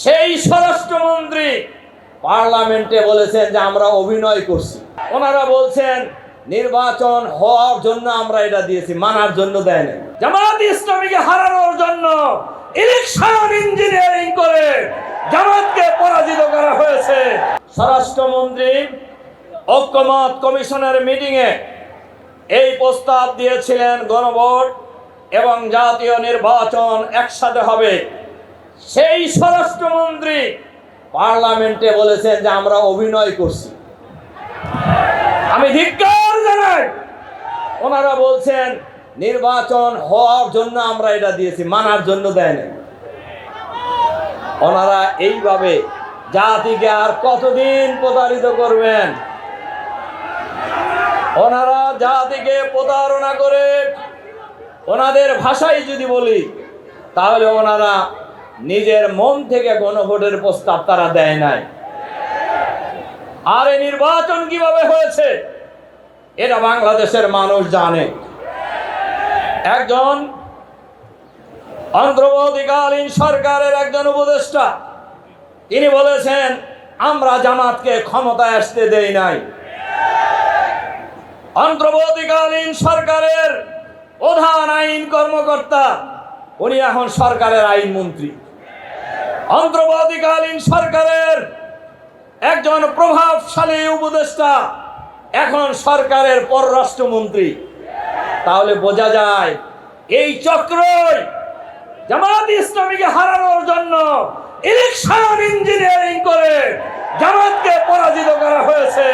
সেই স্বরাষ্ট্রমন্ত্রী পার্লামেন্টে বলেছেন যে আমরা অভিনয় করছি। ওনারা বলছেন নির্বাচন হওয়ার জন্য আমরা এটা দিয়েছি, মানার জন্য দেয় না। জামাত ইসলামীকে হারানোর জন্য ইলেকশন ইঞ্জিনিয়ারিং করে জামাতকে পরাজিত করা হয়েছে। স্বরাষ্ট্রমন্ত্রী ঐক্যমত কমিশনের মিটিংয়ে এই প্রস্তাব দিয়েছিলেন গণভোট এবং জাতীয় নির্বাচন একসাথে হবে। সেই স্বরাষ্ট্রমন্ত্রী পার্লামেন্টে বলেছেন যে আমরা অভিনয় করছি। আমি ধিক্কার জানাই। ওনারা বলছেন নির্বাচন হওয়ার জন্য আমরা এটা দিয়েছি, মানার জন্য দেয় না। ওনারা এইভাবে জাতিকে আর কতদিন প্রতারিত করবেন? ওনারা জাতিকে প্রতারণা করে, ওনাদের ভাষায় যদি বলি তাহলে ওনারা নিজের মন থেকে গণভোটের প্রস্তাব তারা দেয় নাই। আর এই নির্বাচন কিভাবে হয়েছে এটা বাংলাদেশের মানুষ জানে। একজন অন্তর্বর্তীকালীন সরকারের একজন উপদেষ্টা তিনি বলেছেন আমরা জামাতকে ক্ষমতায় আসতে দেই নাই। অন্তর্বর্তীকালীন সরকারের প্রধান আইন কর্মকর্তা উনি এখন সরকারের আইনমন্ত্রী। অন্তর্বর্তীকালীন সরকারের একজন প্রভাবশালী উপদেষ্টা এখন সরকারের পররাষ্ট্রমন্ত্রী। তাহলে বোঝা যায় এই চক্রই জামাত ইসলামীকে হারানোর জন্য ইলেকশন ইঞ্জিনিয়ারিং করে জামাতকে পরাজিত করা হয়েছে।